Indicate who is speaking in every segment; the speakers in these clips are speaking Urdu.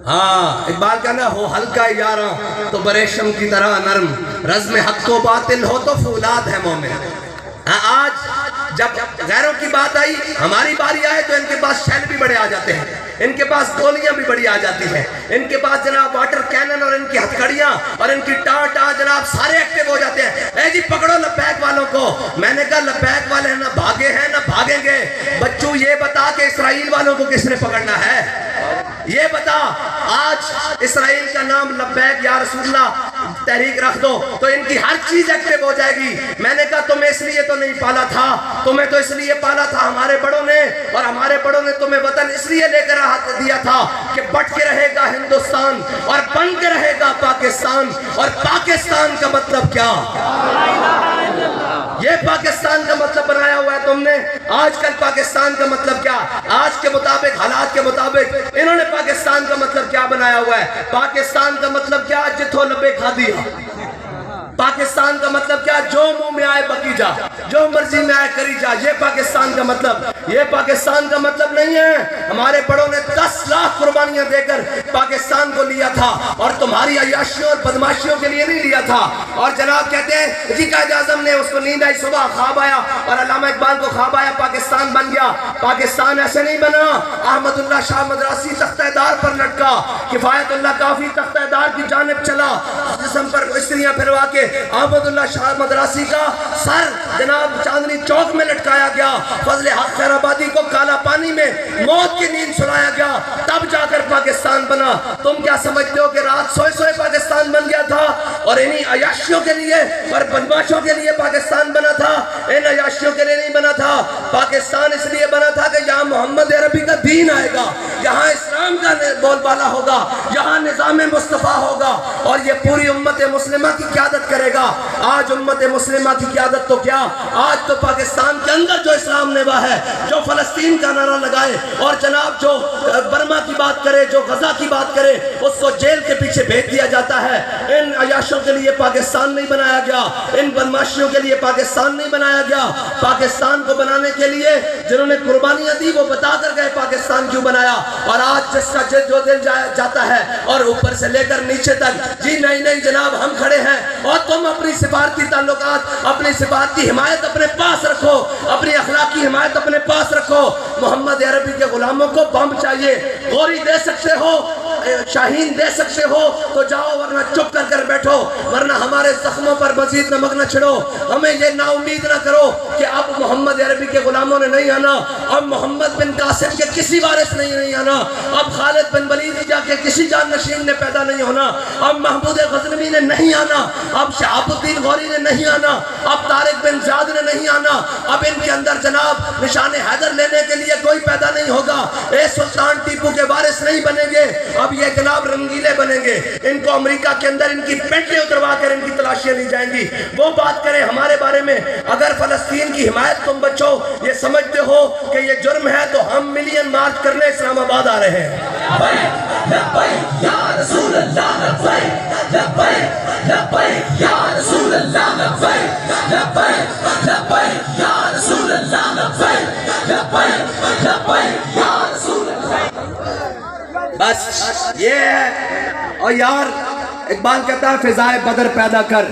Speaker 1: ہاں اقبال کہنا ہو ہلکا یاراں تو بریشم کی طرح نرم، رزم حق و باطل ہو تو فولاد ہے مومن۔ آج جب غیروں کی بات آئی، ہماری باری آئے تو ان کے پاس شیل بھی بڑے آ جاتے ہیں، ان کے پاس گولیاں بھی بڑی آ جاتی ہیں، ان کے پاس جناب واٹر کینن اور ان کی ہتھکڑیاں اور ان کی ٹاں جناب سارے ایکٹیو ہو جاتے ہیں۔ اے جی پکڑو لبیک والوں کو۔ میں نے کہا لبیک والے نہ بھاگے ہیں نہ بھاگیں گے۔ بچوں یہ بتا کہ اسرائیل والوں کو کس نے پکڑنا ہے؟ یہ بتا۔ آج اسرائیل کا نام لبیک یا رسول اللہ تحریک رکھ دو تو ان کی ہر چیز ایکٹیو ہو جائے گی۔ میں نے کہا تمہیں اس لیے تو نہیں پالا تھا، تمہیں تو اس لیے پالا تھا ہمارے بڑوں نے، اور ہمارے بڑوں نے تمہیں وطن اس لیے لے کر دیا تھا کہ بٹ کے رہے گا ہندوستان اور بن کے رہے گا پاکستان۔ اور پاکستان کا مطلب کیا؟ یہ پاکستان کا مطلب بنایا ہوا ہے تم نے۔ آج کل پاکستان کا مطلب کیا؟ آج کے مطابق، حالات کے مطابق انہوں نے پاکستان کا مطلب کیا بنایا ہوا ہے؟ پاکستان کا مطلب کیا؟ جتھو لبے کھا دیا۔ پاکستان کا مطلب کیا؟ جو منہ میں آئے بکی جا، جو مرضی میں آئے کری جا۔ یہ پاکستان کا مطلب، یہ پاکستان کا مطلب نہیں ہے۔ ہمارے بڑوں نے 10 لاکھ قربانیاں دے کر پاکستان کو لیا تھا، اور تمہاری عیاشیوں اور بدماشیوں کے لیے نہیں لیا تھا۔ اور جناب کہتے ہیں جی قائد اعظم نے اس کو نیند آئی، صبح خواب آیا، اور علامہ اقبال کو خواب آیا پاکستان بن گیا۔ پاکستان ایسے نہیں بنا۔ احمد اللہ شاہ مدراسی تختہ دار پر لٹکا، کفایت اللہ کافی تختہ دار کی جانب چلا، جسم پر استریاں پھروا کے احمد اللہ شاہ مدراسی کا سر جناب چاندنی چوک میں لٹکایا گیا۔ فضل حق خیر آبادی کو کالا پانی میں موت کی نیند سلایا گیا، تب جا کر پاکستان بنا۔ تم کیا سمجھتے ہو کہ رات سوئے سوئے پاکستان بن گیا تھا، اور انہی عیاشیوں کے لیے اور بدماشوں کے لیے پاکستان بنا تھا؟ ان عیاشیوں کے لیے نہیں بنا تھا۔ پاکستان اس لیے بنا تھا کہ یہاں محمد عربی کا دین آئے گا، یہاں اسلام کا بول بالا ہوگا، یہاں نظام مصطفیٰ ہوگا، اور یہ پوری امت مسلمہ کی قیادت کرے گا۔ آج امت مسلمہ کی قیادت تو کیا، آج تو پاکستان کے اندر جو اسلام نیوا ہے، جو فلسطین کا نعرہ لگائے اور جناب جو برما کی بات کرے، جو غزہ کی بات کرے، اس کو جیل کے پیچھے بھیج دیا جاتا ہے۔ ان عیاشوں کے لیے پاکستان نہیں بنایا گیا، ان بدماشیوں کے لیے پاکستان نہیں بنایا گیا۔ پاکستان کو بنانے کے لیے جنہوں نے قربانیاں دی وہ بتا کر گئے پاکستان کیوں بنایا۔ اور آج جس کا جو دل جاتا ہے اور اوپر سے لے کر نیچے تک جی نہیں نہیں جناب ہم کھڑے ہیں، اور تم اپنی سفارتی تعلقات، اپنی سفارتی حمایت اپنے پاس رکھو، اپنی اخلاقی حمایت اپنے پاس رکھو۔ محمد عربی کے غلاموں کو بم چاہیے، گوری دے سکتے ہو، شاہین دے سکتے ہو تو جاؤ، ورنہ چپ کر کر بیٹھو، ورنہ ہمارے زخموں پر مزید نمک نہ چھڑو۔ ہمیں یہ نا امید نہ کرو کہ اب محمد عربی کے غلاموں نے نہیں آنا، اب محمد بن قاسم کے کسی وارث نہیں آنا، اب خالد بن ولید جا کے کسی جان نشین نے پیدا نہیں ہونا، اب محمود غزنوی نے نہیں آنا، اب شہاب الدین غوری نے نہیں آنا، اب طارق بن زیاد نے نہیں آنا، اب ان کے اندر جناب نشان حیدر لینے کے لیے کوئی پیدا نہیں ہوگا، اے سلطان ٹیپو کے وارث نہیں بنیں گے، اب یہ جناب رنگیلے بنیں گے۔ ان کو امریکہ کے اندر ان کی پینٹیں اتروا کر ان کی تلاشیاں لی جائیں گی۔ وہ بات کریں ہمارے بارے میں، اگر فلسطین کی حمایت تم بچو یہ سمجھتے ہو کہ یہ جرم ہے تو ہم ملین مارچ کرنے اسلام آباد آ رہے ہیں۔
Speaker 2: لبیک لبیک یا رسول اللہ، لبیک لبیک لبیک یا رسول اللہ، لبیک لبیک لبیک یا رسول اللہ، لبیک لبیک لبیک یا رسول اللہ۔
Speaker 1: بس یہ ہے۔ اور یار اقبال کہتا ہے فضائے بدر پیدا کر،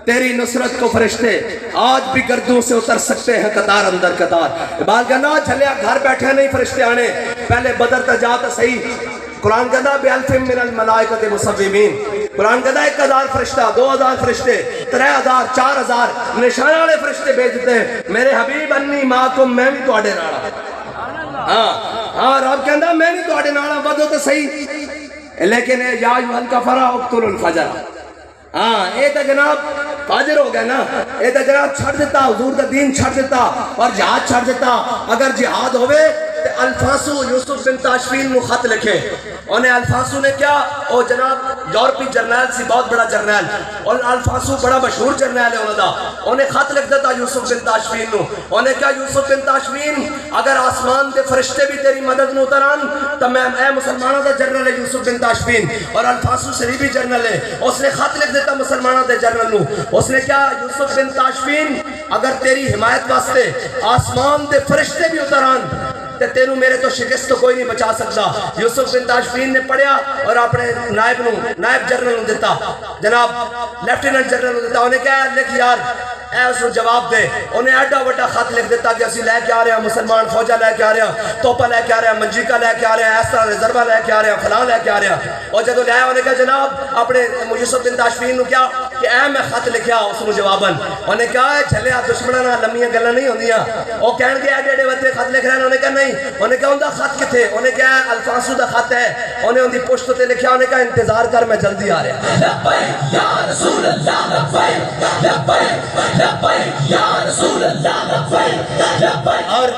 Speaker 1: تیری نصرت کو فرشتے آج بھی گردوں سے اتر سکتے ہیں قطار اندر قطار۔ اقبال کہنا جھلیا گھر بیٹھے نہیں فرشتے آنے، پہلے بدر تا جاتا صحیح۔ قرآن کہتا بِأَلْفٍ مِّنَ الْمَلَائِكَةِ مُصَوِّمِينَ، قرآن کہتا 1000 فرشتہ، 2000 فرشتے، 3000 4000 نشان والے فرشتے بھیجتے ہیں۔ میرے حبیب انی معکم، میں بھی تواڈے نال ہاں رب کہندا میں بھی تواڈے نال بدو تو صحیح، لیکن یا ایھا الکفرہ اقتلوا الفجر۔ ہاں یہ تو جناب فاجر ہو گیا نا، یہ تو جناب چھڑ دیتا، حضور کا دین چھڑ دیتا اور جہاد چھڑ دیتا۔ اگر جہاد ہوئے تو الفاسو یوسف بن تاشفین نو خط لکھے، انہیں الفاسو نے کیا، وہ جناب یورپی جرنیل سی، بہت بڑا جرنیل، اور الفاسو بڑا مشہور جرنیل ہے انہوں دا، انہیں خط لکھ دیتا یوسف بن تاشفین نو، انہیں کیا یوسف بن تاشفین اگر آسمان دے فرشتے بھی تیری مدد نو اتران تو میں اے مسلمانوں دا جرنل ہے یوسف بن تاشفین، اور الفاسو شریفی جرنل ہے، اس نے خط لکھ دیتا مسلمانوں دے جرنل نو، اس نے کیا یوسف بن تاشفین اگر تیری حمایت واسطے آسمان دے فرشتے بھی اتران تے تینوں میرے تو شکست تو کوئی نہیں بچا سکتا. یوسف بن تاشفین نے پڑھیا اور اپنے نائب جنرل نو دیتا, جناب لیفٹیننٹ جنرل نو دیتا. انہیں کہا لکھ یار اے اس کو جواب دے. انہیں ایڈا وڈا خط لکھ دیتا کہ اسی لے کے آ رہے ہیں مسلمان فوجہ لے کے آ رہے ہیں, توپا لے کے آ رہے ہیں, منجیکا لے کے آ رہے ہیں, اس طرح ریزروہ لے کے آ رہے ہیں, فلاں لے کے آ رہے ہیں. اور جب لے آیا انہیں کہا جناب اپنے یوسف بن تاشفین نو کیا کہ اے میں خط لکھیا اس کو جواباً. انہیں کہا چھلیا دشمنہ نہ لمیاں گلہ نہیں ہوندیاں. وہ کہن گے ایڈے ایڈے وقت خط لکھ رہے ہیں. انہیں کہا نہیں. انہیں کہا اندہ خط کتھے؟ انہیں کہا الفانسو دا خط ہے. انہیں اندھی پشت تے لکھیا. انہیں کہا انتظار کر میں جلدی آ رہا.
Speaker 2: لبیک یا رسول اللہ لبیک لبیک لبیک یا رسول اللہ لبیک لبیک.
Speaker 1: اور